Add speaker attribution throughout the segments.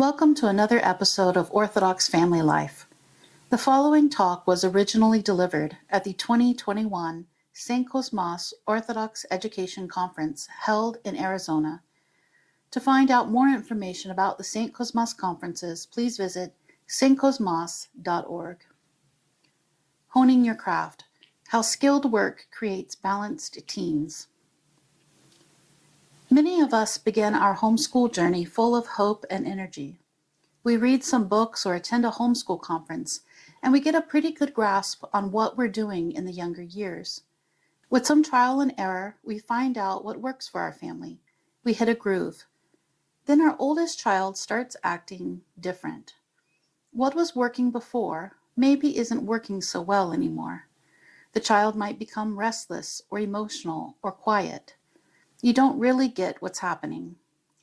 Speaker 1: Welcome to another episode of Orthodox Family Life. The following talk was originally delivered at the 2021 St. Kosmas Orthodox Education Conference held in Arizona. To find out more information about the St. Kosmas conferences, please visit stkosmas.org. Honing your craft: how skilled work creates balanced teens. Many of us begin our homeschool journey full of hope and energy. We read some books or attend a homeschool conference, and we get a pretty good grasp on what we're doing in the younger years. With some trial and error, we find out what works for our family. We hit a groove. Then our oldest child starts acting different. What was working before maybe isn't working so well anymore. The child might become restless or emotional or quiet. You don't really get what's happening.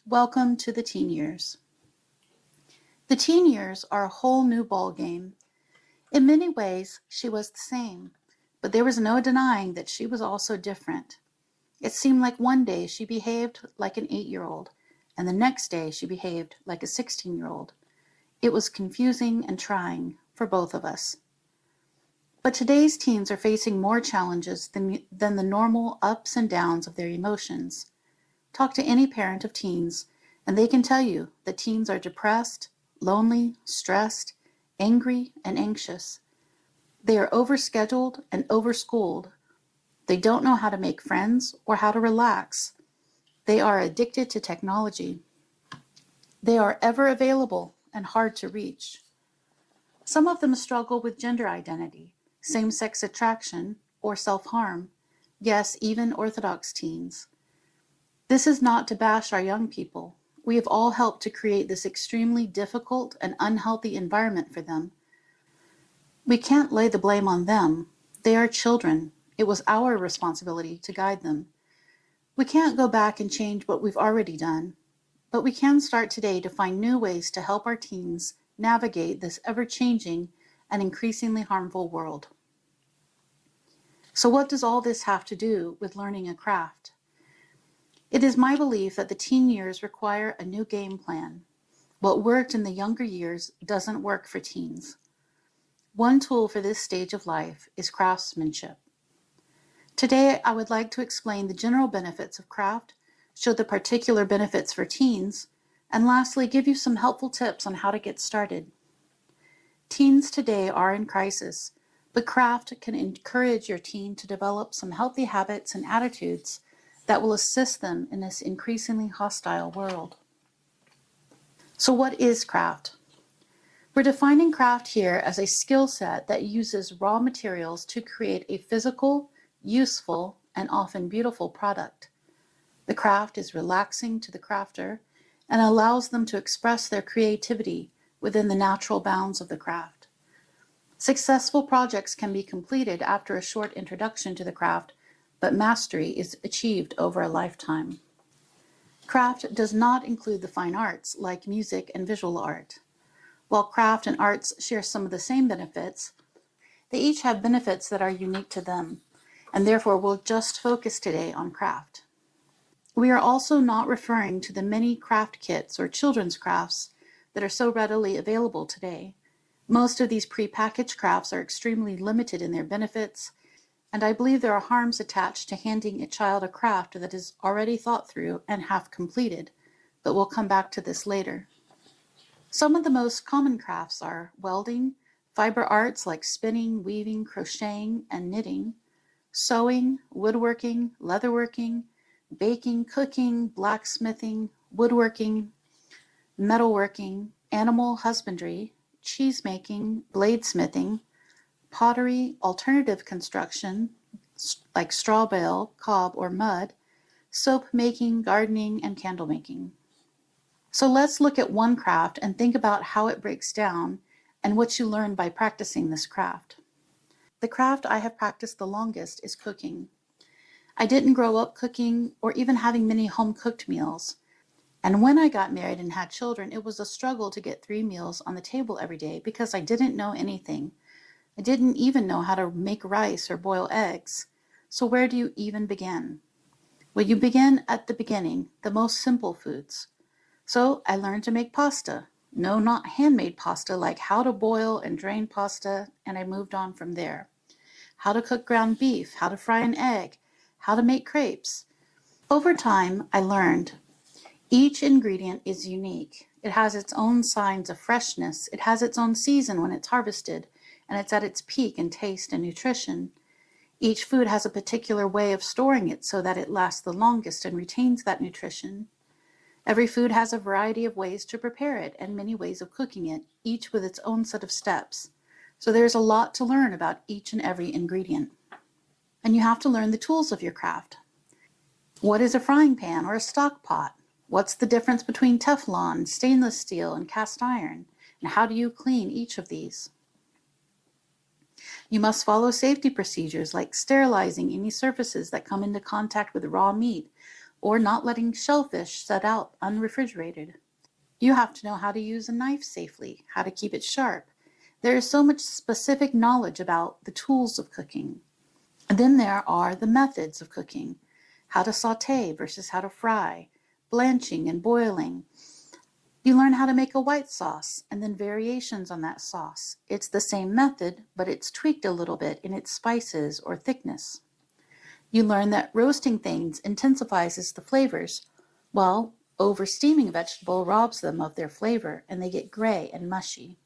Speaker 1: Welcome to the teen years. The teen years are a whole new ball game. In many ways, she was the same, but there was no denying that she was also different. It seemed like one day she behaved like an 8-year-old, and the next day she behaved like a 16-year-old. It was confusing and trying for both of us. But today's teens are facing more challenges than the normal ups and downs of their emotions. Talk to any parent of teens, and they can tell you that teens are depressed, lonely, stressed, angry, and anxious. They are overscheduled and overschooled. They don't know how to make friends or how to relax. They are addicted to technology. They are ever available and hard to reach. Some of them struggle with gender identity, same-sex attraction, or self-harm. Yes, even Orthodox teens. This is not to bash our young people. We have all helped to create this extremely difficult and unhealthy environment for them. We can't lay the blame on them. They are children. It was our responsibility to guide them. We can't go back and change what we've already done, but we can start today to find new ways to help our teens navigate this ever-changing and increasingly harmful world. So what does all this have to do with learning a craft? It is my belief that the teen years require a new game plan. What worked in the younger years doesn't work for teens. One tool for this stage of life is craftsmanship. Today, I would like to explain the general benefits of craft, show the particular benefits for teens, and lastly, give you some helpful tips on how to get started. Teens today are in crisis, but craft can encourage your teen to develop some healthy habits and attitudes that will assist them in this increasingly hostile world. So what is craft? We're defining craft here as a skill set that uses raw materials to create a physical, useful, and often beautiful product. The craft is relaxing to the crafter and allows them to express their creativity within the natural bounds of the craft. Successful projects can be completed after a short introduction to the craft, but mastery is achieved over a lifetime. Craft does not include the fine arts like music and visual art. While craft and arts share some of the same benefits, they each have benefits that are unique to them, and therefore we'll just focus today on craft. We are also not referring to the many craft kits or children's crafts that are so readily available today. Most of these prepackaged crafts are extremely limited in their benefits, and I believe there are harms attached to handing a child a craft that is already thought through and half completed, but we'll come back to this later. Some of the most common crafts are welding, fiber arts like spinning, weaving, crocheting, and knitting, sewing, woodworking, leatherworking, baking, cooking, blacksmithing, woodworking, metalworking, animal husbandry, cheese making, bladesmithing, pottery, alternative construction like straw bale, cob, or mud, soap making, gardening, and candle making. So let's look at one craft and think about how it breaks down and what you learn by practicing this craft. The craft I have practiced the longest is cooking. I didn't grow up cooking or even having many home-cooked meals. And when I got married and had children, it was a struggle to get 3 meals on the table every day because I didn't know anything. I didn't even know how to make rice or boil eggs. So where do you even begin? Well, you begin at the beginning, the most simple foods. So I learned to make pasta, No, not handmade pasta, like how to boil and drain pasta, and I moved on from there. How to cook ground beef, how to fry an egg, how to make crepes. Over time, I learned each ingredient is unique. It has its own signs of freshness. It has its own season when it's harvested, and it's at its peak in taste and nutrition. Each food has a particular way of storing it so that it lasts the longest and retains that nutrition. Every food has a variety of ways to prepare it and many ways of cooking it, each with its own set of steps. So there's a lot to learn about each and every ingredient. And you have to learn the tools of your craft. What is a frying pan or a stock pot? What's the difference between Teflon, stainless steel, and cast iron? And how do you clean each of these? You must follow safety procedures like sterilizing any surfaces that come into contact with raw meat or not letting shellfish set out unrefrigerated. You have to know how to use a knife safely, how to keep it sharp. There is so much specific knowledge about the tools of cooking. And then there are the methods of cooking, how to saute versus how to fry, blanching and boiling. You learn how to make a white sauce and then variations on that sauce. It's the same method, but it's tweaked a little bit in its spices or thickness. You learn that roasting things intensifies the flavors, while over steaming a vegetable robs them of their flavor and they get gray and mushy.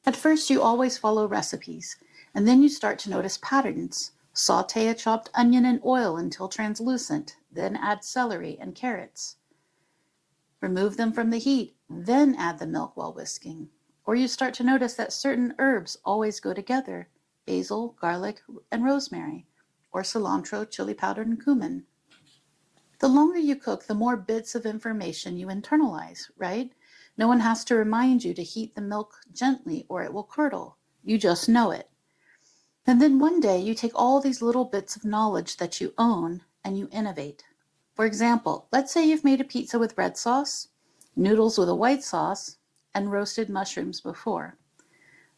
Speaker 1: At first, you always follow recipes, and then you start to notice patterns. Saute a chopped onion in oil until translucent, then add celery and carrots. Remove them from the heat, then add the milk while whisking. Or you start to notice that certain herbs always go together: basil, garlic, and rosemary, or cilantro, chili powder, and cumin. The longer you cook, the more bits of information you internalize, right? No one has to remind you to heat the milk gently or it will curdle. You just know it. And then one day you take all these little bits of knowledge that you own and you innovate. For example, let's say you've made a pizza with red sauce, noodles with a white sauce, and roasted mushrooms before.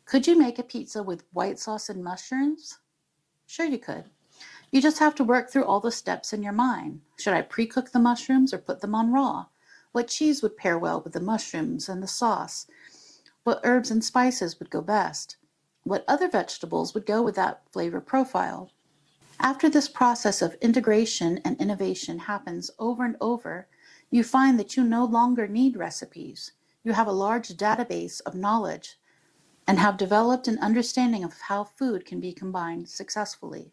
Speaker 1: Could you make a pizza with white sauce and mushrooms? Sure you could. You just have to work through all the steps in your mind. Should I pre-cook the mushrooms or put them on raw? What cheese would pair well with the mushrooms and the sauce? What herbs and spices would go best? What other vegetables would go with that flavor profile? After this process of integration and innovation happens over and over, you find that you no longer need recipes. You have a large database of knowledge and have developed an understanding of how food can be combined successfully.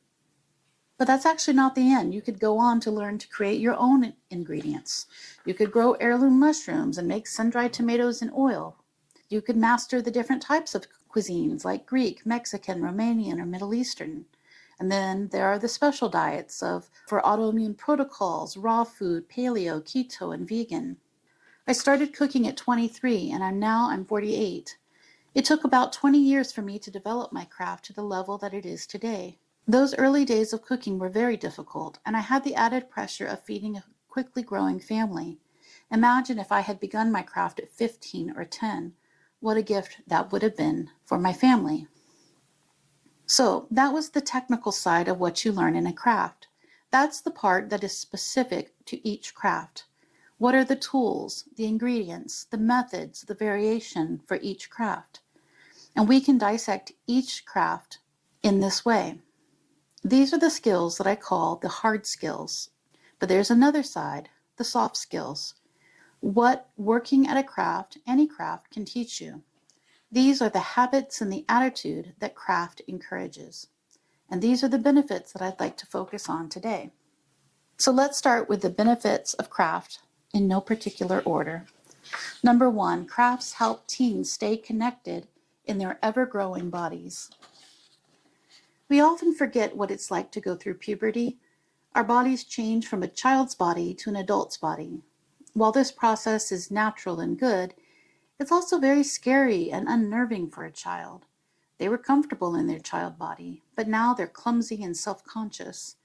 Speaker 1: But that's actually not the end. You could go on to learn to create your own ingredients. You could grow heirloom mushrooms and make sun-dried tomatoes in oil. You could master the different types of cuisines like Greek, Mexican, Romanian, or Middle Eastern. And then there are the special diets for autoimmune protocols, raw food, paleo, keto, and vegan. I started cooking at 23 and I'm 48. It took about 20 years for me to develop my craft to the level that it is today. Those early days of cooking were very difficult, and I had the added pressure of feeding a quickly growing family. Imagine if I had begun my craft at 15 or 10. What a gift that would have been for my family. So that was the technical side of what you learn in a craft. That's the part that is specific to each craft. What are the tools, the ingredients, the methods, the variation for each craft? And we can dissect each craft in this way. These are the skills that I call the hard skills. But there's another side, the soft skills. What working at a craft, any craft, can teach you. These are the habits and the attitude that craft encourages. And these are the benefits that I'd like to focus on today. So let's start with the benefits of craft in no particular order. Number 1, crafts help teens stay connected in their ever-growing bodies. We often forget what it's like to go through puberty. Our bodies change from a child's body to an adult's body. While this process is natural and good, it's also very scary and unnerving for a child. They were comfortable in their child body, but now they're clumsy and self-conscious.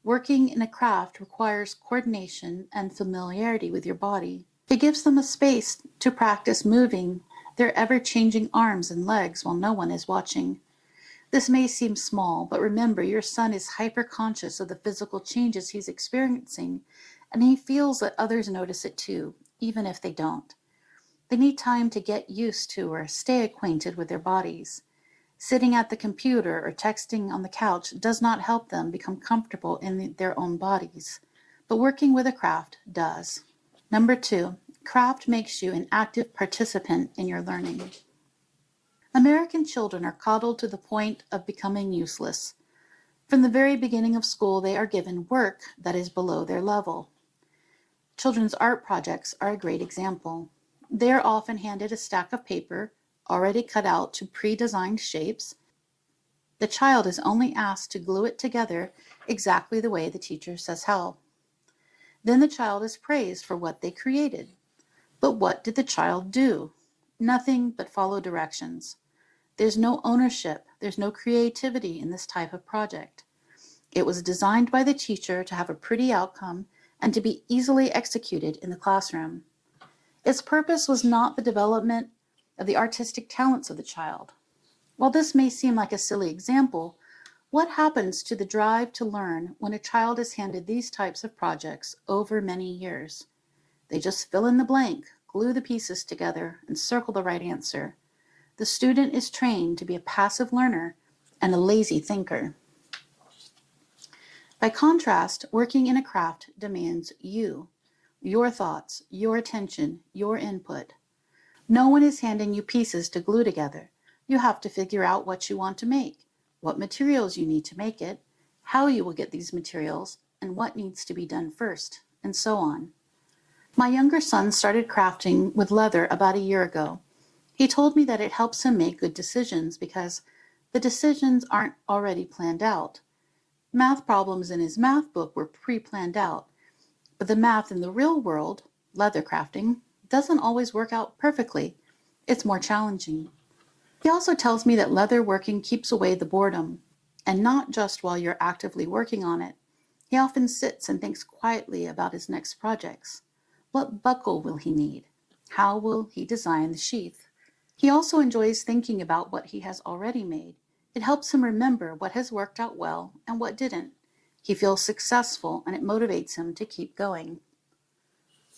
Speaker 1: Working in a craft requires coordination and familiarity with your body. It gives them a space to practice moving their ever-changing arms and legs while no one is watching. This may seem small, but remember, your son is hyper-conscious of the physical changes he's experiencing, and he feels that others notice it too, even if they don't. They need time to get used to or stay acquainted with their bodies. Sitting at the computer or texting on the couch does not help them become comfortable in their own bodies, but working with a craft does. Number 2, craft makes you an active participant in your learning. American children are coddled to the point of becoming useless. From the very beginning of school, they are given work that is below their level. Children's art projects are a great example. They are often handed a stack of paper, already cut out to pre-designed shapes. The child is only asked to glue it together exactly the way the teacher says how. Then the child is praised for what they created. But what did the child do? Nothing but follow directions. There's no ownership, there's no creativity in this type of project. It was designed by the teacher to have a pretty outcome and to be easily executed in the classroom. Its purpose was not the development of the artistic talents of the child. While this may seem like a silly example, what happens to the drive to learn when a child is handed these types of projects over many years? They just fill in the blank, glue the pieces together, and circle the right answer. The student is trained to be a passive learner and a lazy thinker. By contrast, working in a craft demands you, your thoughts, your attention, your input. No one is handing you pieces to glue together. You have to figure out what you want to make, what materials you need to make it, how you will get these materials, and what needs to be done first, and so on. My younger son started crafting with leather about a year ago. He told me that it helps him make good decisions because the decisions aren't already planned out. Math problems in his math book were pre-planned out, but the math in the real world, leather crafting, doesn't always work out perfectly. It's more challenging. He also tells me that leather working keeps away the boredom, and not just while you're actively working on it. He often sits and thinks quietly about his next projects. What buckle will he need? How will he design the sheath? He also enjoys thinking about what he has already made. It helps him remember what has worked out well and what didn't. He feels successful and it motivates him to keep going.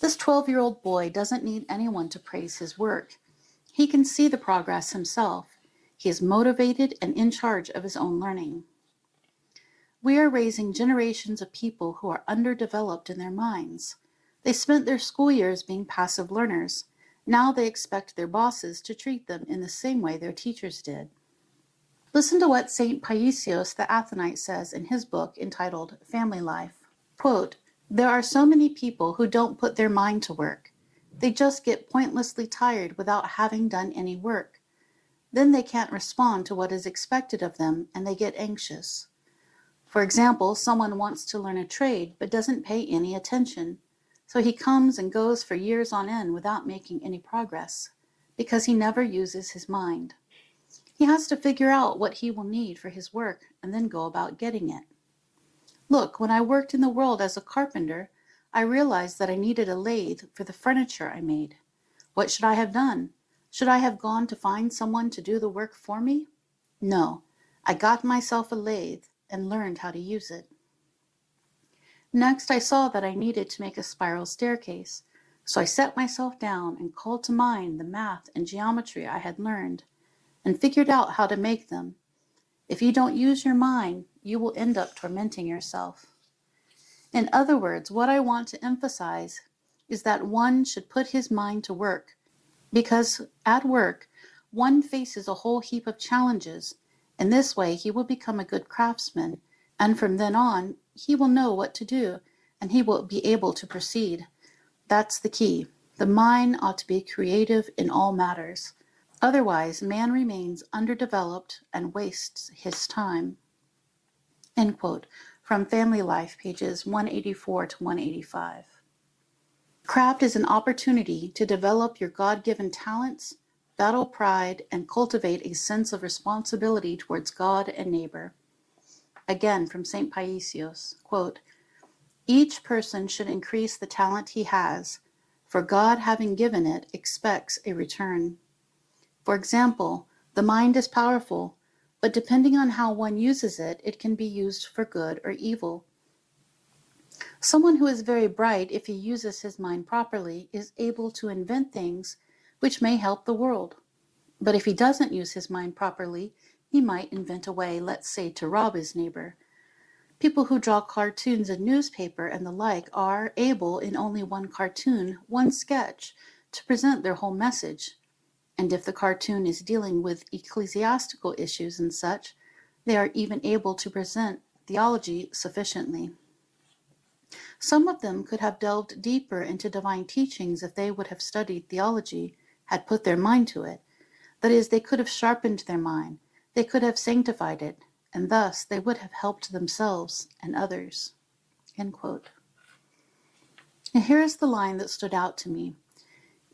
Speaker 1: This 12-year-old boy doesn't need anyone to praise his work. He can see the progress himself. He is motivated and in charge of his own learning. We are raising generations of people who are underdeveloped in their minds. They spent their school years being passive learners. Now they expect their bosses to treat them in the same way their teachers did. Listen to what St. Paisios the Athonite says in his book entitled Family Life. Quote, "There are so many people who don't put their mind to work. They just get pointlessly tired without having done any work. Then they can't respond to what is expected of them and they get anxious. For example, someone wants to learn a trade but doesn't pay any attention. So he comes and goes for years on end without making any progress, because he never uses his mind. He has to figure out what he will need for his work and then go about getting it. Look, when I worked in the world as a carpenter, I realized that I needed a lathe for the furniture I made. What should I have done? Should I have gone to find someone to do the work for me? No, I got myself a lathe and learned how to use it. Next, I saw that I needed to make a spiral staircase, so I set myself down and called to mind the math and geometry I had learned, and figured out how to make them. If you don't use your mind, you will end up tormenting yourself. In other words, what I want to emphasize is that one should put his mind to work, because at work, one faces a whole heap of challenges. In this way, he will become a good craftsman, and from then on, he will know what to do, and he will be able to proceed. That's the key. The mind ought to be creative in all matters. Otherwise, man remains underdeveloped and wastes his time." End quote. From Family Life, pages 184 to 185. Craft is an opportunity to develop your God-given talents, battle pride, and cultivate a sense of responsibility towards God and neighbor. Again, from St. Paisios, quote, "Each person should increase the talent he has, for God, having given it, expects a return. For example, the mind is powerful, but depending on how one uses it, it can be used for good or evil. Someone who is very bright, if he uses his mind properly, is able to invent things which may help the world. But if he doesn't use his mind properly, he might invent a way, let's say, to rob his neighbor. People who draw cartoons in newspaper and the like are able, in only one cartoon, one sketch, to present their whole message. And if the cartoon is dealing with ecclesiastical issues and such, they are even able to present theology sufficiently. Some of them could have delved deeper into divine teachings if they would have studied theology, had put their mind to it. That is, they could have sharpened their mind, they could have sanctified it, and thus they would have helped themselves and others." End quote. And here is the line that stood out to me.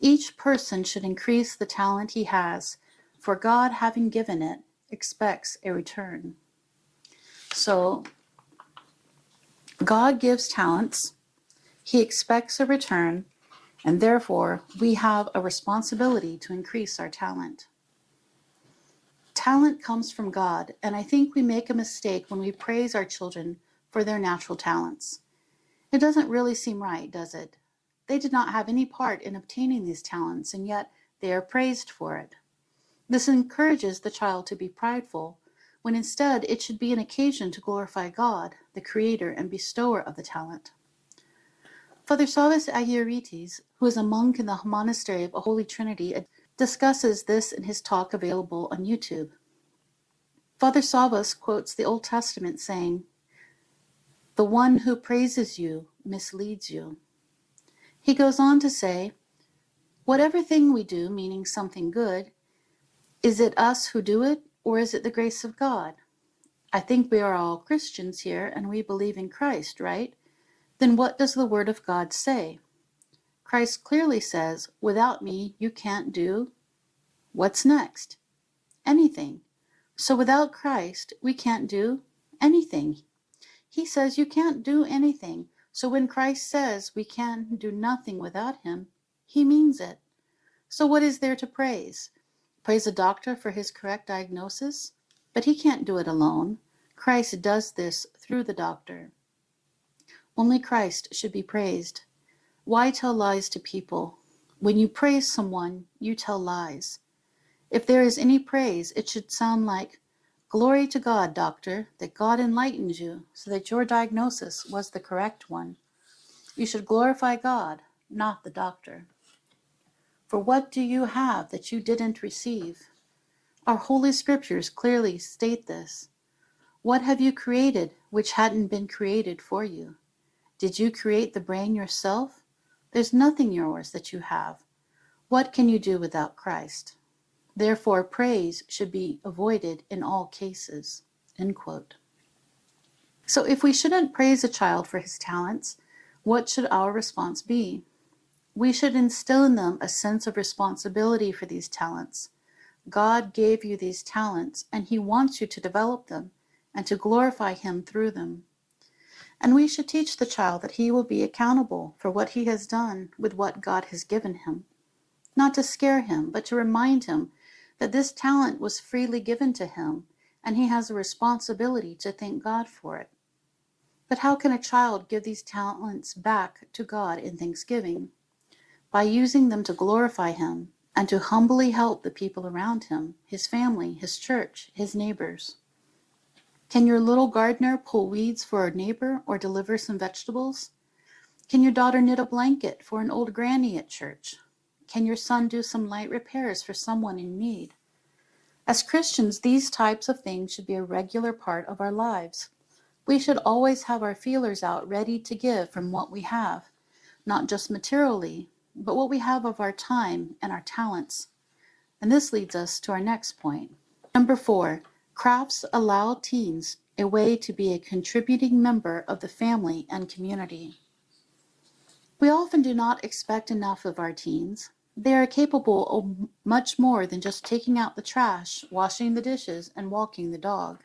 Speaker 1: Each person should increase the talent he has, for God, having given it, expects a return. So, God gives talents, he expects a return, and therefore we have a responsibility to increase our talent. Talent comes from God, and I think we make a mistake when we praise our children for their natural talents. It doesn't really seem right, does it? They did not have any part in obtaining these talents, and yet they are praised for it. This encourages the child to be prideful, when instead it should be an occasion to glorify God, the creator and bestower of the talent. Father Savas Agiritis, who is a monk in the monastery of the Holy Trinity, discusses this in his talk available on YouTube. Father Savas quotes the Old Testament saying, "The one who praises you misleads you." He goes on to say, "Whatever thing we do, meaning something good, is it us who do it, or is it the grace of God? I think we are all Christians here, and we believe in Christ, right? Then what does the Word of God say? Christ clearly says, without me, you can't do what's next? Anything. So without Christ, we can't do anything. He says you can't do anything. So when Christ says we can do nothing without him, he means it. So what is there to praise? Praise a doctor for his correct diagnosis? But he can't do it alone. Christ does this through the doctor. Only Christ should be praised. Why tell lies to people? When you praise someone, you tell lies. If there is any praise, it should sound like, "Glory to God, doctor, that God enlightened you so that your diagnosis was the correct one." You should glorify God, not the doctor. For what do you have that you didn't receive? Our holy scriptures clearly state this. What have you created which hadn't been created for you? Did you create the brain yourself? There's nothing yours that you have. What can you do without Christ? Therefore, praise should be avoided in all cases." End quote. So if we shouldn't praise a child for his talents, what should our response be? We should instill in them a sense of responsibility for these talents. God gave you these talents, and he wants you to develop them and to glorify him through them. And we should teach the child that he will be accountable for what he has done with what God has given him. Not to scare him, but to remind him that this talent was freely given to him, and he has a responsibility to thank God for it. But how can a child give these talents back to God in thanksgiving? By using them to glorify him and to humbly help the people around him, his family, his church, his neighbors. Can your little gardener pull weeds for a neighbor or deliver some vegetables? Can your daughter knit a blanket for an old granny at church? Can your son do some light repairs for someone in need? As Christians, these types of things should be a regular part of our lives. We should always have our feelers out ready to give from what we have, not just materially, but what we have of our time and our talents. And this leads us to our next point. Number 4, crafts allow teens a way to be a contributing member of the family and community. We often do not expect enough of our teens. They are capable of much more than just taking out the trash, washing the dishes, and walking the dog.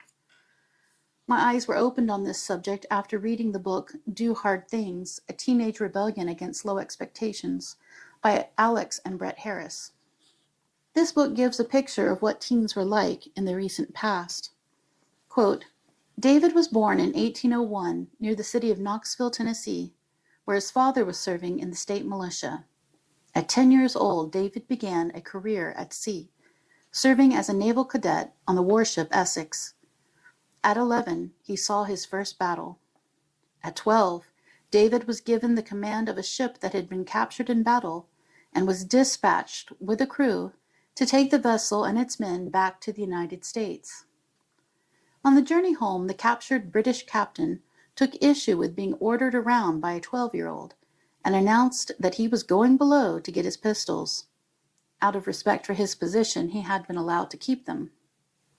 Speaker 1: My eyes were opened on this subject after reading the book Do Hard Things, A Teenage Rebellion Against Low Expectations by Alex and Brett Harris. This book gives a picture of what teens were like in the recent past. Quote, David was born in 1801 near the city of Knoxville, Tennessee, where his father was serving in the state militia. At 10 years old, David began a career at sea, serving as a naval cadet on the warship Essex. At 11, he saw his first battle. At 12, David was given the command of a ship that had been captured in battle and was dispatched with a crew to take the vessel and its men back to the United States. On the journey home, the captured British captain took issue with being ordered around by a 12-year-old and announced that he was going below to get his pistols. Out of respect for his position, he had been allowed to keep them.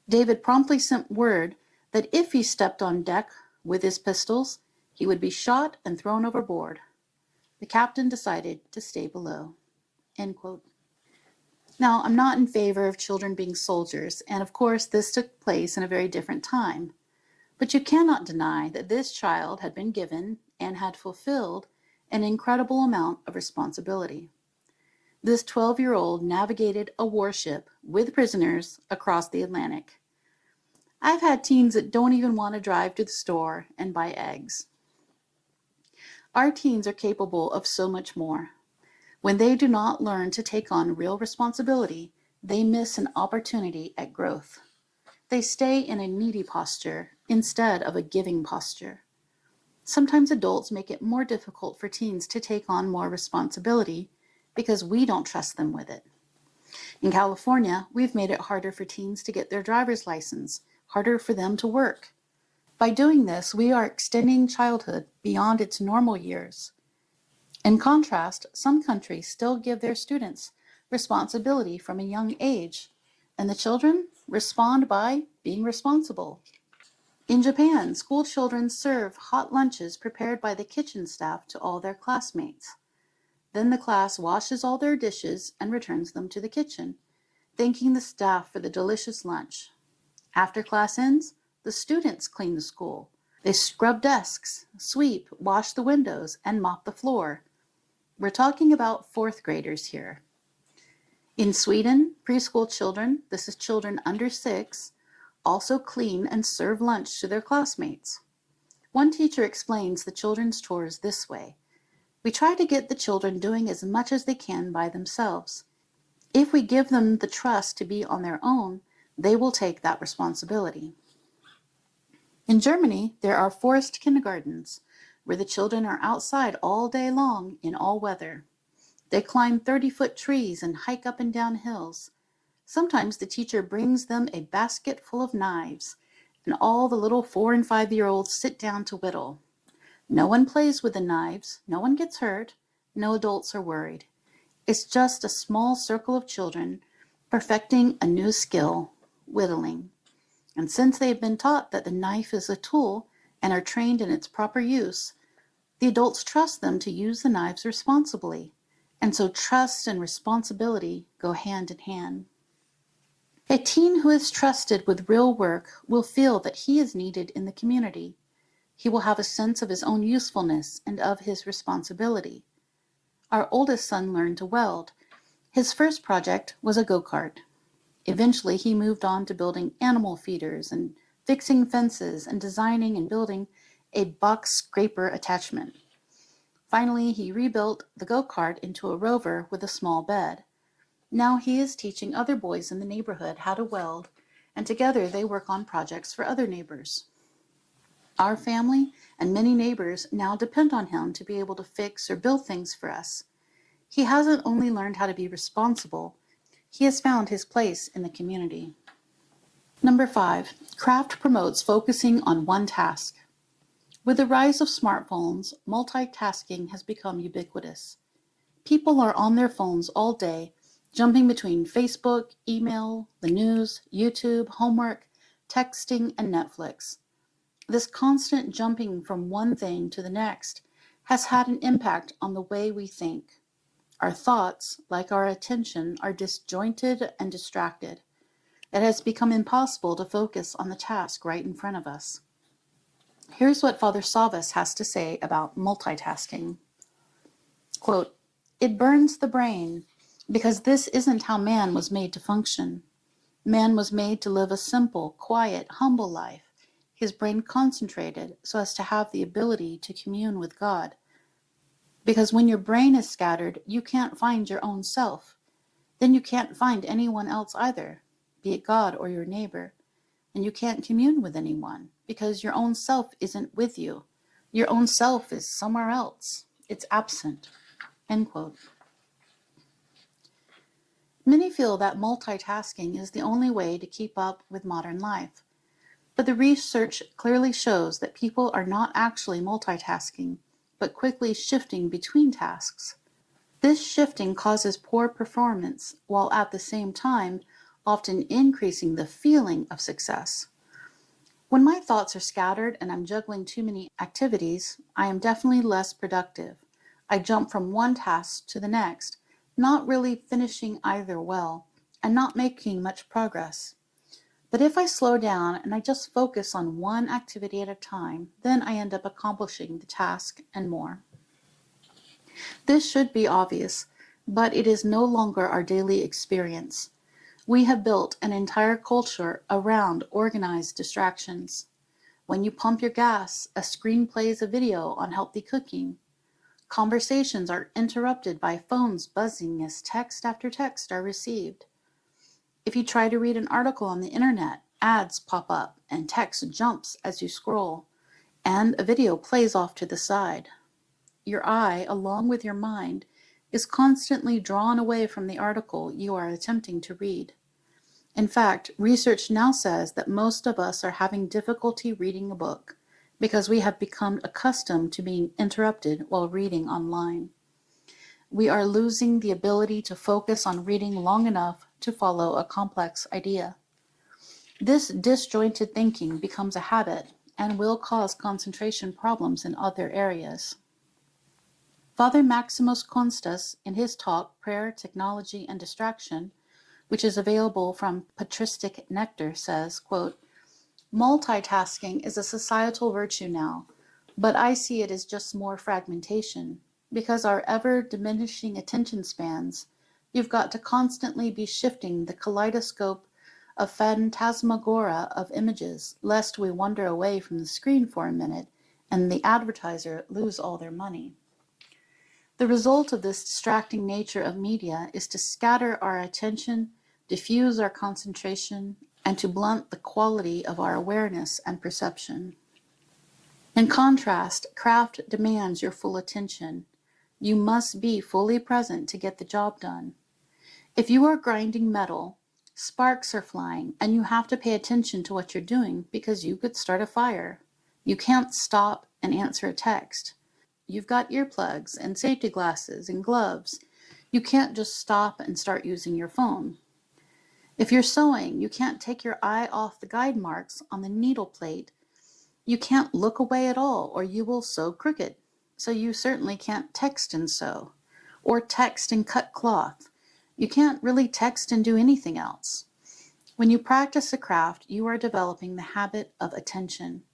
Speaker 1: David promptly sent word that if he stepped on deck with his pistols, he would be shot and thrown overboard. The captain decided to stay below. End quote. Now, I'm not in favor of children being soldiers, and of course this took place in a very different time. But you cannot deny that this child had been given and had fulfilled an incredible amount of responsibility. This 12-year-old navigated a warship with prisoners across the Atlantic. I've had teens that don't even want to drive to the store and buy eggs. Our teens are capable of so much more. When they do not learn to take on real responsibility, they miss an opportunity at growth. They stay in a needy posture instead of a giving posture. Sometimes adults make it more difficult for teens to take on more responsibility because we don't trust them with it. In California, we've made it harder for teens to get their driver's license, harder for them to work. By doing this, we are extending childhood beyond its normal years. In contrast, some countries still give their students responsibility from a young age, and the children respond by being responsible. In Japan, school children serve hot lunches prepared by the kitchen staff to all their classmates. Then the class washes all their dishes and returns them to the kitchen, thanking the staff for the delicious lunch. After class ends, the students clean the school. They scrub desks, sweep, wash the windows, and mop the floor. We're talking about fourth graders here. In Sweden, preschool children, this is children under 6, also clean and serve lunch to their classmates. One teacher explains the children's chores this way. We try to get the children doing as much as they can by themselves. If we give them the trust to be on their own, they will take that responsibility. In Germany, there are forest kindergartens where the children are outside all day long in all weather. They climb 30-foot trees and hike up and down hills. Sometimes the teacher brings them a basket full of knives, and all the little 4- and 5-year-olds sit down to whittle. No one plays with the knives, no one gets hurt, no adults are worried. It's just a small circle of children perfecting a new skill, whittling. And since they've been taught that the knife is a tool and are trained in its proper use, the adults trust them to use the knives responsibly. And so trust and responsibility go hand in hand. A teen who is trusted with real work will feel that he is needed in the community. He will have a sense of his own usefulness and of his responsibility. Our oldest son learned to weld. His first project was a go-kart. Eventually, he moved on to building animal feeders and fixing fences and designing and building a box scraper attachment. Finally, he rebuilt the go-kart into a rover with a small bed. Now he is teaching other boys in the neighborhood how to weld, and together they work on projects for other neighbors. Our family and many neighbors now depend on him to be able to fix or build things for us. He hasn't only learned how to be responsible, he has found his place in the community. Number 5, craft promotes focusing on one task. With the rise of smartphones, multitasking has become ubiquitous. People are on their phones all day, jumping between Facebook, email, the news, YouTube, homework, texting, and Netflix. This constant jumping from one thing to the next has had an impact on the way we think. Our thoughts, like our attention, are disjointed and distracted. It has become impossible to focus on the task right in front of us. Here's what Father Savas has to say about multitasking. Quote, "It burns the brain because this isn't how man was made to function. Man was made to live a simple, quiet, humble life, his brain concentrated so as to have the ability to commune with God. Because when your brain is scattered, you can't find your own self. Then you can't find anyone else either, be it God or your neighbor. And you can't commune with anyone because your own self isn't with you. Your own self is somewhere else. It's absent. End quote. Many feel that multitasking is the only way to keep up with modern life. But the research clearly shows that people are not actually multitasking, but quickly shifting between tasks. This shifting causes poor performance while at the same time often increasing the feeling of success. When my thoughts are scattered and I'm juggling too many activities, I am definitely less productive. I jump from one task to the next, not really finishing either well, and not making much progress. But if I slow down and I just focus on one activity at a time, then I end up accomplishing the task and more. This should be obvious, but it is no longer our daily experience. We have built an entire culture around organized distractions. When you pump your gas, a screen plays a video on healthy cooking. Conversations are interrupted by phones buzzing as text after text are received. If you try to read an article on the internet, ads pop up and text jumps as you scroll, and a video plays off to the side. Your eye, along with your mind, is constantly drawn away from the article you are attempting to read. In fact, research now says that most of us are having difficulty reading a book because we have become accustomed to being interrupted while reading online. We are losing the ability to focus on reading long enough to follow a complex idea. This disjointed thinking becomes a habit and will cause concentration problems in other areas. Father Maximus Constas, in his talk Prayer, Technology, and Distraction, which is available from Patristic Nectar, says, quote, multitasking is a societal virtue now, but I see it as just more fragmentation. Because our ever-diminishing attention spans, you've got to constantly be shifting the kaleidoscope of phantasmagoria of images, lest we wander away from the screen for a minute and the advertiser lose all their money. The result of this distracting nature of media is to scatter our attention, diffuse our concentration, and to blunt the quality of our awareness and perception. In contrast, craft demands your full attention. You must be fully present to get the job done. If you are grinding metal, sparks are flying, and you have to pay attention to what you're doing because you could start a fire. You can't stop and answer a text. You've got earplugs and safety glasses and gloves. You can't just stop and start using your phone. If you're sewing, you can't take your eye off the guide marks on the needle plate. You can't look away at all, or you will sew crooked. So you certainly can't text and sew, or text and cut cloth. You can't really text and do anything else. When you practice a craft, you are developing the habit of attention.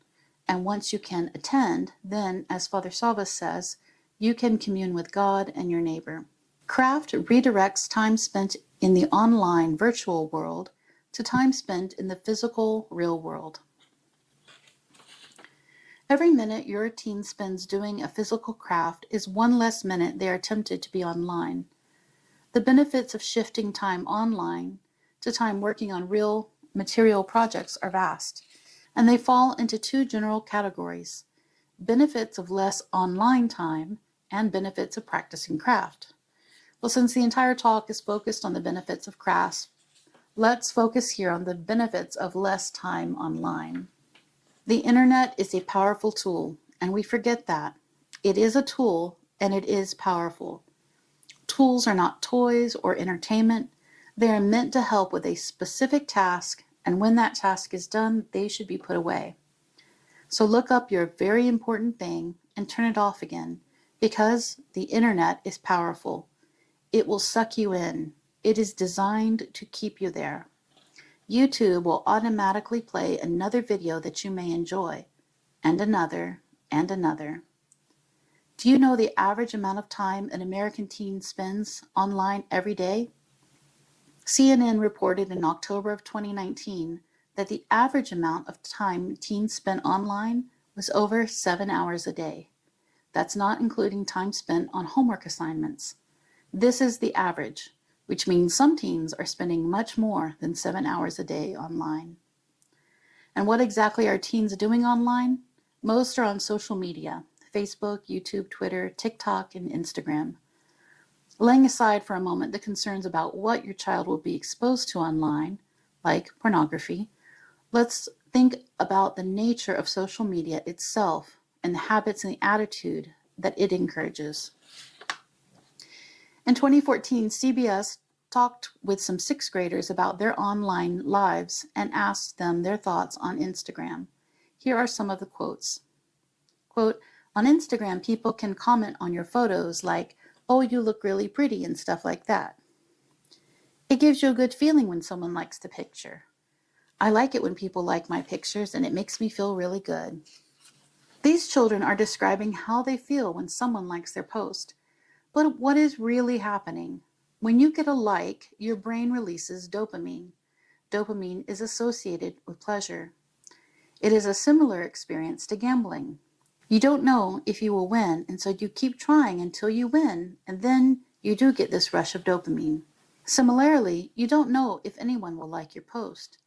Speaker 1: And once you can attend, then, as Father Salvas says, you can commune with God and your neighbor. Craft redirects time spent in the online virtual world to time spent in the physical real world. Every minute your teen spends doing a physical craft is one less minute they are tempted to be online. The benefits of shifting time online to time working on real material projects are vast, and they fall into two general categories: benefits of less online time and benefits of practicing craft. Well, since the entire talk is focused on the benefits of craft, let's focus here on the benefits of less time online. The internet is a powerful tool, and we forget that. It is a tool, and it is powerful. Tools are not toys or entertainment. They are meant to help with a specific task, and when that task is done, they should be put away. So look up your very important thing and turn it off again, because the internet is powerful. It will suck you in. It is designed to keep you there. YouTube will automatically play another video that you may enjoy, and another, and another. Do you know the average amount of time an American teen spends online every day? CNN reported in October of 2019 that the average amount of time teens spent online was over 7 hours a day. That's not including time spent on homework assignments. This is the average, which means some teens are spending much more than 7 hours a day online. And what exactly are teens doing online? Most are on social media: Facebook, YouTube, Twitter, TikTok, and Instagram. Laying aside for a moment the concerns about what your child will be exposed to online, like pornography, let's think about the nature of social media itself and the habits and the attitude that it encourages. In 2014, CBS talked with some sixth graders about their online lives and asked them their thoughts on Instagram. Here are some of the quotes. Quote, "On Instagram, people can comment on your photos like, 'Oh, you look really pretty,' and stuff like that. It gives you a good feeling when someone likes the picture. I like it when people like my pictures, and it makes me feel really good." These children are describing how they feel when someone likes their post. But what is really happening? When you get a like, your brain releases dopamine. Dopamine is associated with pleasure. It is a similar experience to gambling. You don't know if you will win, and so you keep trying until you win, and then you do get this rush of dopamine. Similarly, you don't know if anyone will like your post.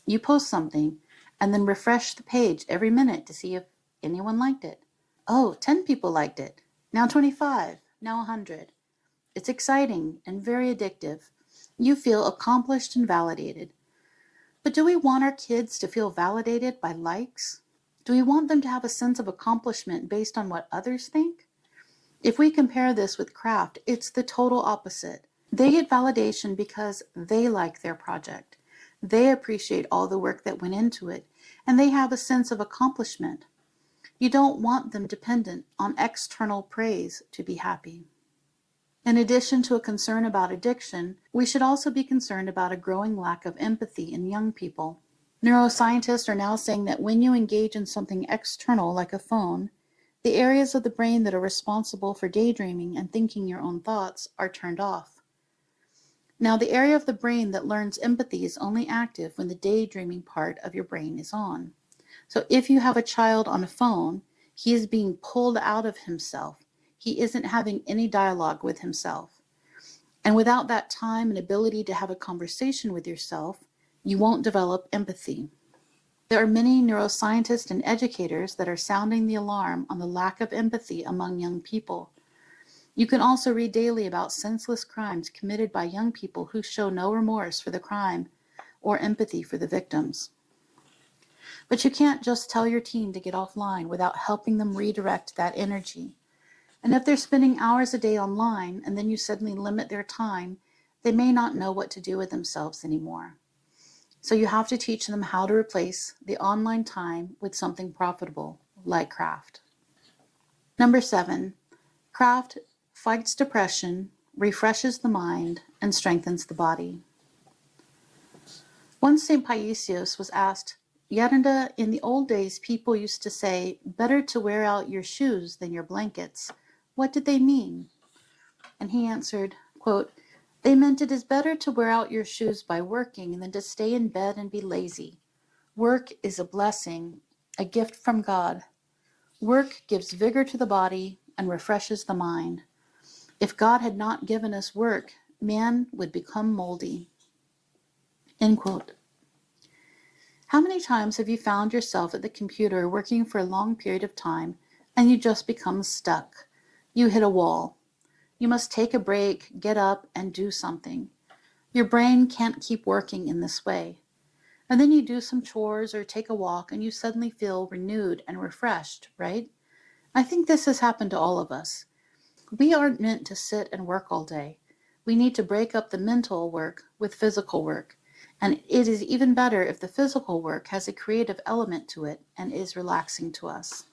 Speaker 1: You post something, and then refresh the page every minute to see if anyone liked it. Oh, 10 people liked it. Now 25, now 100. It's exciting and very addictive. You feel accomplished and validated. But do we want our kids to feel validated by likes? Do we want them to have a sense of accomplishment based on what others think? If we compare this with craft, it's the total opposite. They get validation because they like their project. They appreciate all the work that went into it, and they have a sense of accomplishment. You don't want them dependent on external praise to be happy. In addition to a concern about addiction, we should also be concerned about a growing lack of empathy in young people. Neuroscientists are now saying that when you engage in something external like a phone, the areas of the brain that are responsible for daydreaming and thinking your own thoughts are turned off. Now, the area of the brain that learns empathy is only active when the daydreaming part of your brain is on. So if you have a child on a phone, he is being pulled out of himself. He isn't having any dialogue with himself. And without that time and ability to have a conversation with yourself, you won't develop empathy. There are many neuroscientists and educators that are sounding the alarm on the lack of empathy among young people. You can also read daily about senseless crimes committed by young people who show no remorse for the crime or empathy for the victims. But you can't just tell your teen to get offline without helping them redirect that energy. And if they're spending hours a day online and then you suddenly limit their time, they may not know what to do with themselves anymore. So you have to teach them how to replace the online time with something profitable, like craft. Number 7, craft fights depression, refreshes the mind, and strengthens the body. Once St. Paisios was asked, "Yarenda, in the old days people used to say, 'Better to wear out your shoes than your blankets.' What did they mean?" And he answered, quote, "They meant it is better to wear out your shoes by working than to stay in bed and be lazy. Work is a blessing, a gift from God. Work gives vigor to the body and refreshes the mind. If God had not given us work, man would become moldy." End quote. How many times have you found yourself at the computer working for a long period of time and you just become stuck? You hit a wall. You must take a break, get up, and do something. Your brain can't keep working in this way. And then you do some chores or take a walk and you suddenly feel renewed and refreshed, right? I think this has happened to all of us. We aren't meant to sit and work all day. We need to break up the mental work with physical work. And it is even better if the physical work has a creative element to it and is relaxing to us.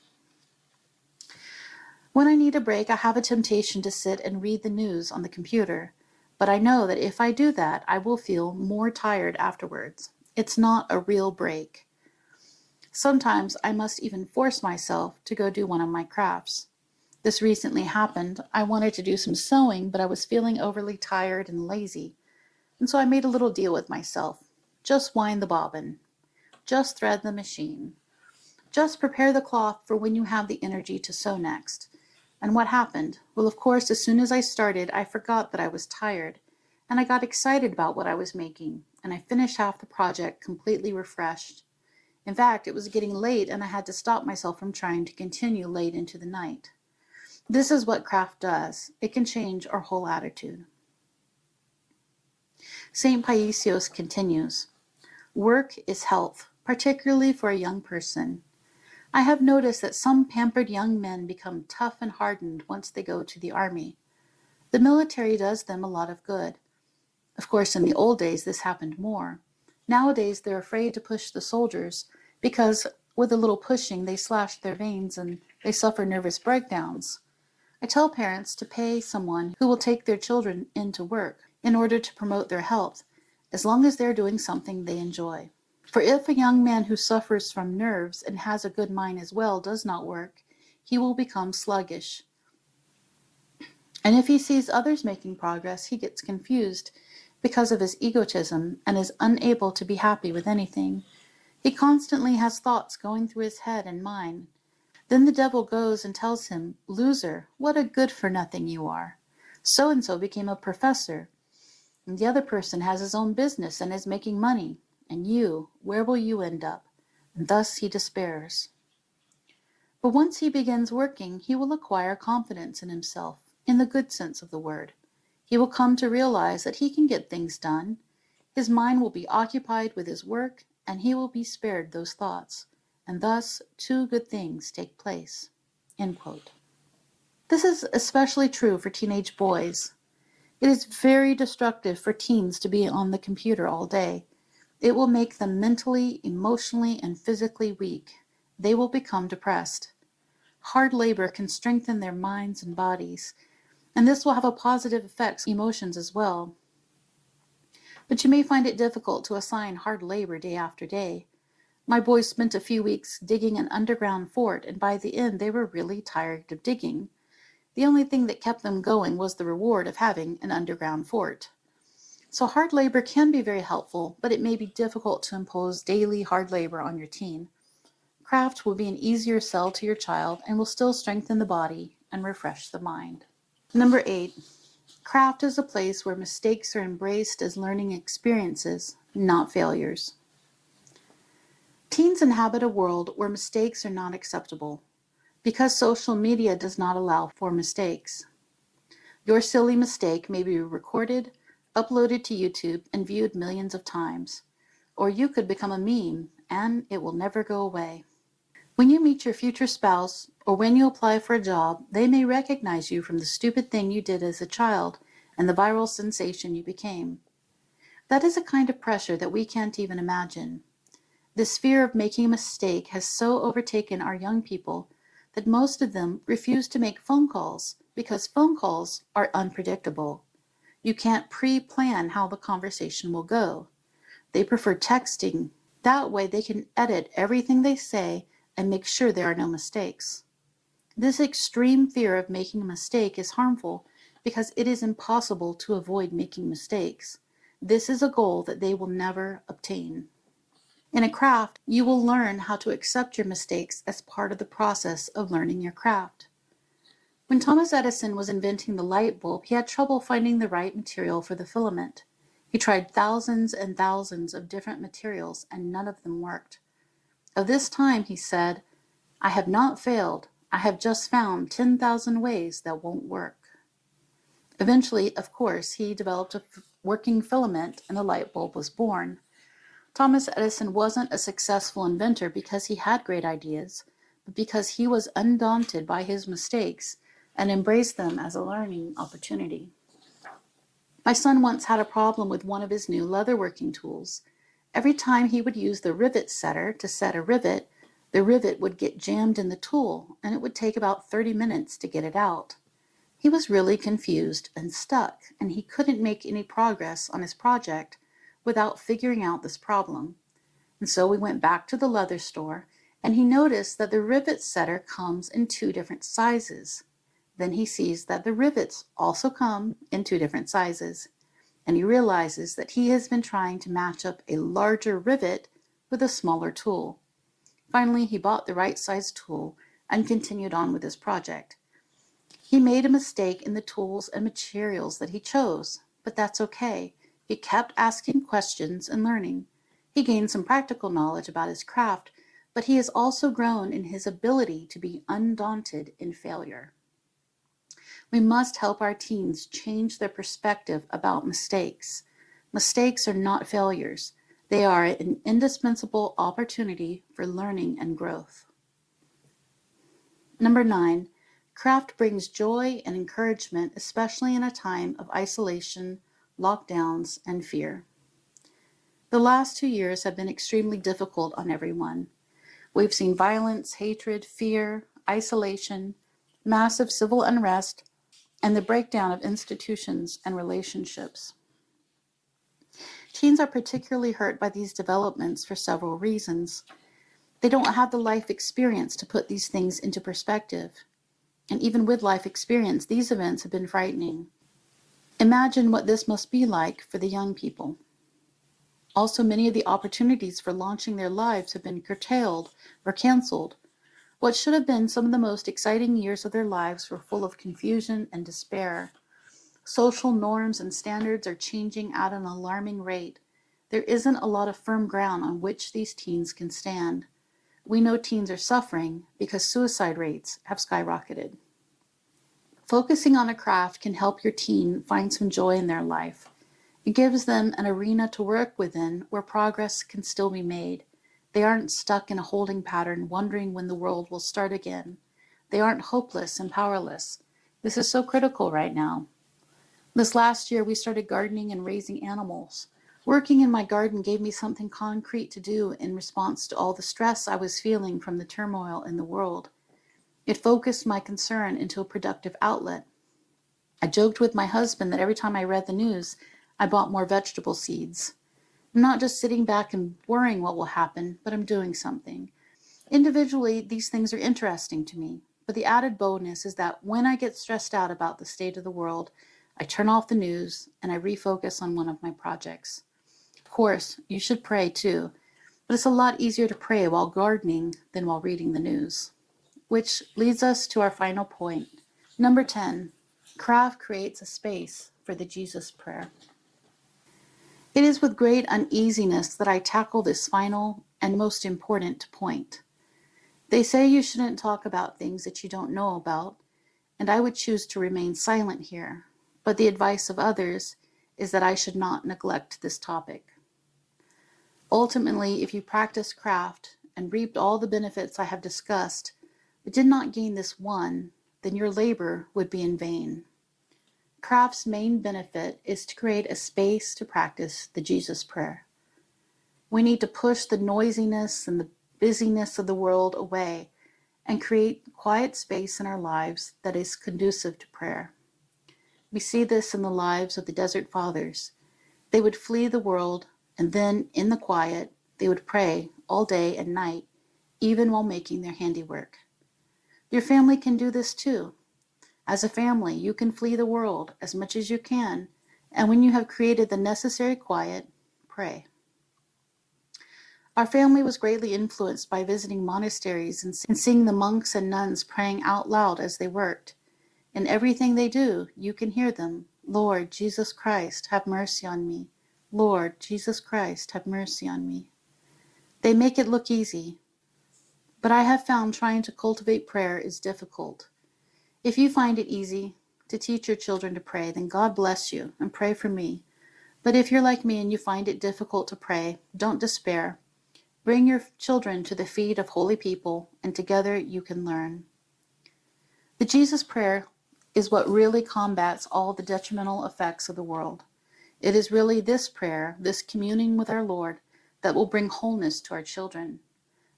Speaker 1: When I need a break, I have a temptation to sit and read the news on the computer. But I know that if I do that, I will feel more tired afterwards. It's not a real break. Sometimes I must even force myself to go do one of my crafts. This recently happened. I wanted to do some sewing, but I was feeling overly tired and lazy. And so I made a little deal with myself. Just wind the bobbin. Just thread the machine. Just prepare the cloth for when you have the energy to sew next. And what happened? Well, of course, as soon as I started, I forgot that I was tired, and I got excited about what I was making, and I finished half the project completely refreshed. In fact, it was getting late, and I had to stop myself from trying to continue late into the night. This is what craft does. It can change our whole attitude. St. Paisios continues, work is health, particularly for a young person. I have noticed that some pampered young men become tough and hardened once they go to the army. The military does them a lot of good. Of course, in the old days, this happened more. Nowadays, they're afraid to push the soldiers because with a little pushing, they slash their veins and they suffer nervous breakdowns. I tell parents to pay someone who will take their children into work in order to promote their health, as long as they're doing something they enjoy. For if a young man who suffers from nerves and has a good mind as well does not work, he will become sluggish. And if he sees others making progress, he gets confused because of his egotism and is unable to be happy with anything. He constantly has thoughts going through his head and mind. Then the devil goes and tells him, "Loser, what a good-for-nothing you are. So-and-so became a professor, and the other person has his own business and is making money. And you, where will you end up?" And thus he despairs. But once he begins working, he will acquire confidence in himself, in the good sense of the word. He will come to realize that he can get things done. His mind will be occupied with his work, and he will be spared those thoughts. And thus, two good things take place. End quote. This is especially true for teenage boys. It is very destructive for teens to be on the computer all day. It will make them mentally, emotionally, and physically weak. They will become depressed. Hard labor can strengthen their minds and bodies, and this will have a positive effect on emotions as well. But you may find it difficult to assign hard labor day after day. My boys spent a few weeks digging an underground fort, and by the end they were really tired of digging. The only thing that kept them going was the reward of having an underground fort. So hard labor can be very helpful, but it may be difficult to impose daily hard labor on your teen. Craft will be an easier sell to your child and will still strengthen the body and refresh the mind. Number 8, craft is a place where mistakes are embraced as learning experiences, not failures. Teens inhabit a world where mistakes are not acceptable, because social media does not allow for mistakes. Your silly mistake may be recorded, uploaded to YouTube, and viewed millions of times. Or you could become a meme, and it will never go away. When you meet your future spouse, or when you apply for a job, they may recognize you from the stupid thing you did as a child and the viral sensation you became. That is a kind of pressure that we can't even imagine. This fear of making a mistake has so overtaken our young people that most of them refuse to make phone calls because phone calls are unpredictable. You can't pre-plan how the conversation will go. They prefer texting. That way they can edit everything they say and make sure there are no mistakes. This extreme fear of making a mistake is harmful because it is impossible to avoid making mistakes. This is a goal that they will never obtain. In a craft, you will learn how to accept your mistakes as part of the process of learning your craft. When Thomas Edison was inventing the light bulb, he had trouble finding the right material for the filament. He tried thousands and thousands of different materials, and none of them worked. Of this time, he said, "I have not failed. I have just found 10,000 ways that won't work." Eventually, of course, he developed a working filament, and the light bulb was born. Thomas Edison wasn't a successful inventor because he had great ideas, but because he was undaunted by his mistakes and embraced them as a learning opportunity. My son once had a problem with one of his new leatherworking tools. Every time he would use the rivet setter to set a rivet, the rivet would get jammed in the tool, and it would take about 30 minutes to get it out. He was really confused and stuck, and he couldn't make any progress on his project without figuring out this problem. And so we went back to the leather store, and he noticed that the rivet setter comes in 2 different sizes. Then he sees that the rivets also come in 2 different sizes, and he realizes that he has been trying to match up a larger rivet with a smaller tool. Finally, he bought the right size tool and continued on with his project. He made a mistake in the tools and materials that he chose, but that's okay. He kept asking questions and learning. He gained some practical knowledge about his craft, but he has also grown in his ability to be undaunted in failure. We must help our teens change their perspective about mistakes. Mistakes are not failures. They are an indispensable opportunity for learning and growth. Number 9, craft brings joy and encouragement, especially in a time of isolation, lockdowns, and fear. The last 2 years have been extremely difficult on everyone. We've seen violence, hatred, fear, isolation, massive civil unrest, and the breakdown of institutions and relationships. Teens are particularly hurt by these developments for several reasons. They don't have the life experience to put these things into perspective. And even with life experience, these events have been frightening. Imagine what this must be like for the young people. Also, many of the opportunities for launching their lives have been curtailed or canceled. What should have been some of the most exciting years of their lives were full of confusion and despair. Social norms and standards are changing at an alarming rate. There isn't a lot of firm ground on which these teens can stand. We know teens are suffering because suicide rates have skyrocketed. Focusing on a craft can help your teen find some joy in their life. It gives them an arena to work within where progress can still be made. They aren't stuck in a holding pattern wondering when the world will start again. They aren't hopeless and powerless. This is so critical right now. This last year, we started gardening and raising animals. Working in my garden gave me something concrete to do in response to all the stress I was feeling from the turmoil in the world. It focused my concern into a productive outlet. I joked with my husband that every time I read the news, I bought more vegetable seeds. I'm not just sitting back and worrying what will happen, but I'm doing something. Individually, these things are interesting to me, but the added bonus is that when I get stressed out about the state of the world, I turn off the news and I refocus on one of my projects. Of course, you should pray too, but it's a lot easier to pray while gardening than while reading the news. Which leads us to our final point. Number 10, craft creates a space for the Jesus prayer. It is with great uneasiness that I tackle this final and most important point. They say you shouldn't talk about things that you don't know about, and I would choose to remain silent here, but the advice of others is that I should not neglect this topic. Ultimately, if you practice craft and reaped all the benefits I have discussed, but did not gain this one, then your labor would be in vain. Craft's main benefit is to create a space to practice the Jesus prayer. We need to push the noisiness and the busyness of the world away and create quiet space in our lives that is conducive to prayer. We see this in the lives of the Desert Fathers. They would flee the world, and then in the quiet, they would pray all day and night, even while making their handiwork. Your family can do this too. As a family, you can flee the world as much as you can, and when you have created the necessary quiet, pray. Our family was greatly influenced by visiting monasteries and seeing the monks and nuns praying out loud as they worked. In everything they do, you can hear them. Lord Jesus Christ, have mercy on me. Lord Jesus Christ, have mercy on me. They make it look easy, but I have found trying to cultivate prayer is difficult. If you find it easy to teach your children to pray, then God bless you and pray for me. But if you're like me and you find it difficult to pray, don't despair. Bring your children to the feet of holy people, and together you can learn. The Jesus prayer is what really combats all the detrimental effects of the world. It is really this prayer, this communing with our Lord, that will bring wholeness to our children.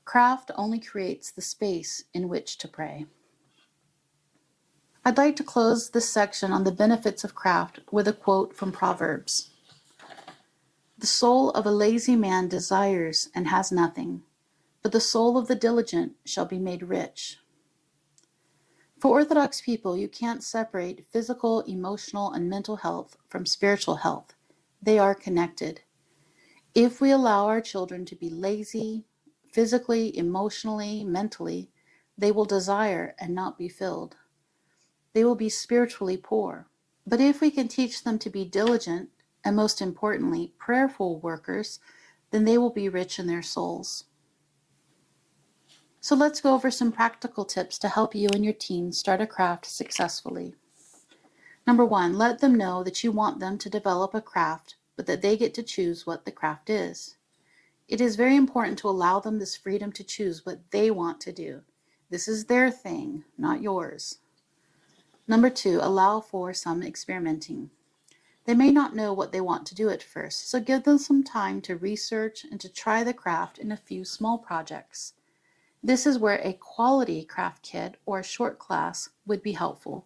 Speaker 1: Craft only creates the space in which to pray. I'd like to close this section on the benefits of craft with a quote from Proverbs. The soul of a lazy man desires and has nothing, but the soul of the diligent shall be made rich. For Orthodox people, you can't separate physical, emotional, and mental health from spiritual health. They are connected. If we allow our children to be lazy, physically, emotionally, mentally, they will desire and not be filled. they will be spiritually poor. But if we can teach them to be diligent, and most importantly, prayerful workers, then they will be rich in their souls. So let's go over some practical tips to help you and your teens start a craft successfully. Number 1, let them know that you want them to develop a craft, but that they get to choose what the craft is. It is very important to allow them this freedom to choose what they want to do. This is their thing, not yours. Number 2, allow for some experimenting. They may not know what they want to do at first, so give them some time to research and to try the craft in a few small projects. This is where a quality craft kit or a short class would be helpful.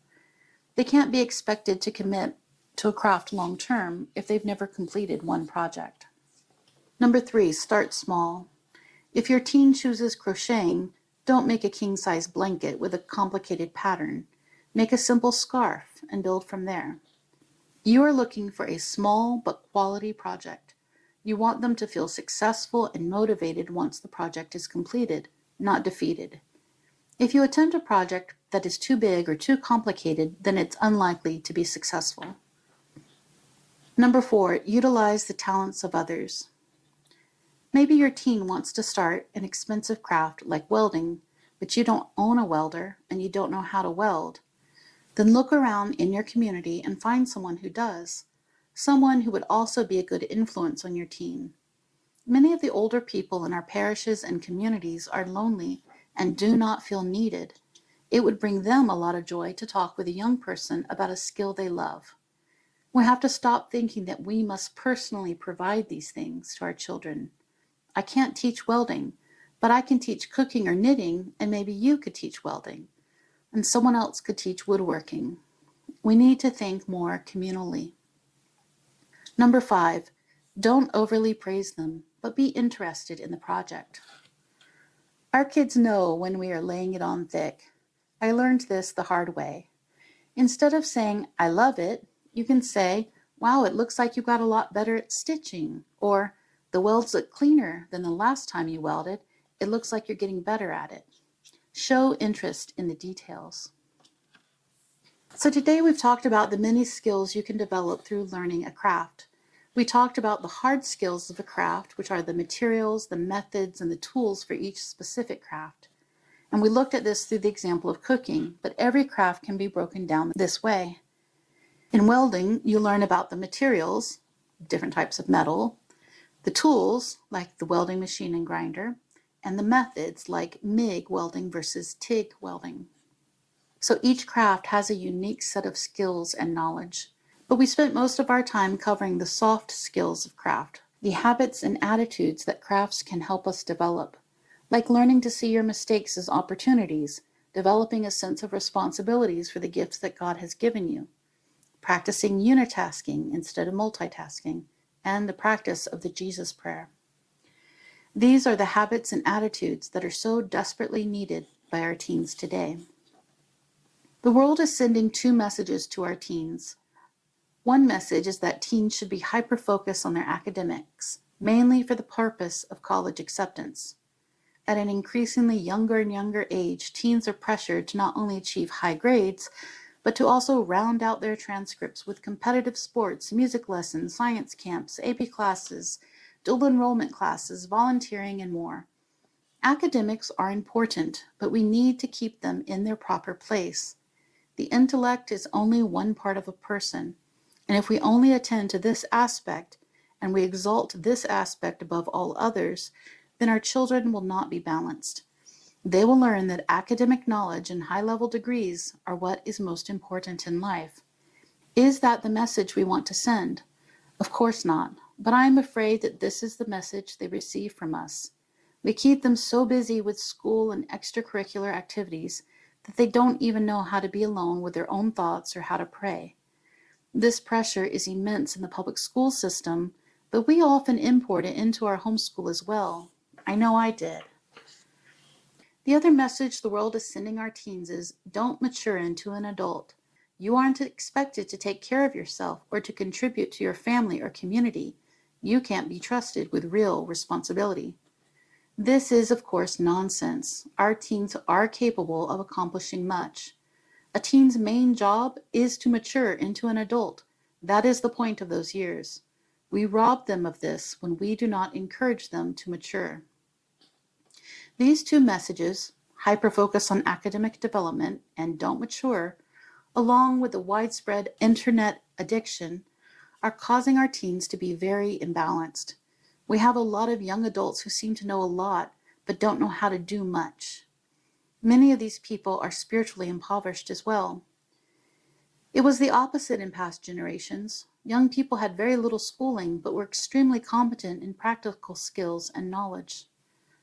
Speaker 1: They can't be expected to commit to a craft long term if they've never completed one project. Number 3, start small. If your teen chooses crocheting, don't make a king-size blanket with a complicated pattern. Make a simple scarf and build from there. You are looking for a small but quality project. You want them to feel successful and motivated once the project is completed, not defeated. If you attempt a project that is too big or too complicated, then it's unlikely to be successful. Number 4, utilize the talents of others. Maybe your teen wants to start an expensive craft like welding, but you don't own a welder and you don't know how to weld. Then look around in your community and find someone who does, someone who would also be a good influence on your teen. Many of the older people in our parishes and communities are lonely and do not feel needed. It would bring them a lot of joy to talk with a young person about a skill they love. We have to stop thinking that we must personally provide these things to our children. I can't teach welding, but I can teach cooking or knitting, and maybe you could teach welding, and someone else could teach woodworking. We need to think more communally. Number 5, don't overly praise them, but be interested in the project. Our kids know when we are laying it on thick. I learned this the hard way. Instead of saying, I love it, you can say, wow, it looks like you got a lot better at stitching, or the welds look cleaner than the last time you welded. It looks like you're getting better at it. Show interest in the details. So today we've talked about the many skills you can develop through learning a craft. We talked about the hard skills of a craft, which are the materials, the methods, and the tools for each specific craft. And we looked at this through the example of cooking, but every craft can be broken down this way. In welding, you learn about the materials, different types of metal, the tools, like the welding machine and grinder, and the methods, like MIG welding versus TIG welding. So each craft has a unique set of skills and knowledge. But we spent most of our time covering the soft skills of craft, the habits and attitudes that crafts can help us develop, like learning to see your mistakes as opportunities, developing a sense of responsibilities for the gifts that God has given you, practicing unitasking instead of multitasking, and the practice of the Jesus prayer. These are the habits and attitudes that are so desperately needed by our teens today. The world is sending 2 messages to our teens. One message is that teens should be hyper-focused on their academics, mainly for the purpose of college acceptance. At an increasingly younger and younger age, teens are pressured to not only achieve high grades, but to also round out their transcripts with competitive sports, music lessons, science camps, AP classes, dual enrollment classes, volunteering, and more. Academics are important, but we need to keep them in their proper place. The intellect is only one part of a person, and if we only attend to this aspect, and we exalt this aspect above all others, then our children will not be balanced. They will learn that academic knowledge and high-level degrees are what is most important in life. Is that the message we want to send? Of course not, but I am afraid that this is the message they receive from us. We keep them so busy with school and extracurricular activities that they don't even know how to be alone with their own thoughts or how to pray. This pressure is immense in the public school system, but we often import it into our homeschool as well. I know I did. The other message the world is sending our teens is, don't mature into an adult. You aren't expected to take care of yourself or to contribute to your family or community. You can't be trusted with real responsibility. This is, of course, nonsense. Our teens are capable of accomplishing much. A teen's main job is to mature into an adult. That is the point of those years. We rob them of this when we do not encourage them to mature. These two messages, hyper-focus on academic development and don't mature, along with the widespread internet addiction, are causing our teens to be very imbalanced. We have a lot of young adults who seem to know a lot but don't know how to do much. Many of these people are spiritually impoverished as well. It was the opposite in past generations. Young people had very little schooling but were extremely competent in practical skills and knowledge.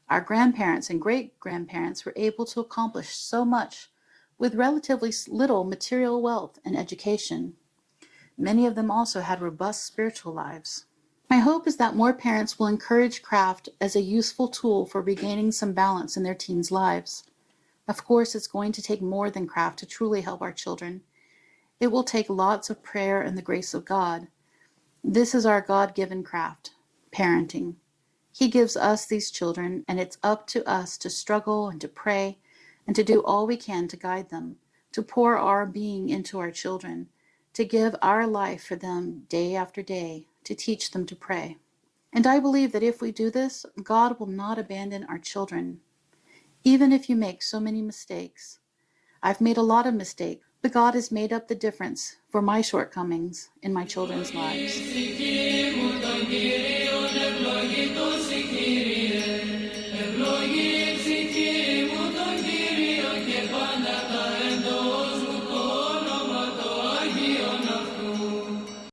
Speaker 1: Our grandparents and great-grandparents were able to accomplish so much with relatively little material wealth and education. Many of them also had robust spiritual lives. My hope is that more parents will encourage craft as a useful tool for regaining some balance in their teens' lives. Of course, it's going to take more than craft to truly help our children. It will take lots of prayer and the grace of God. This is our God-given craft, parenting. He gives us these children, and it's up to us to struggle and to pray and to do all we can to guide them, to pour our being into our children, to give our life for them day after day, to teach them to pray. And I believe that if we do this, God will not abandon our children, even if you make so many mistakes. I've made a lot of mistakes, but God has made up the difference for my shortcomings in my children's lives.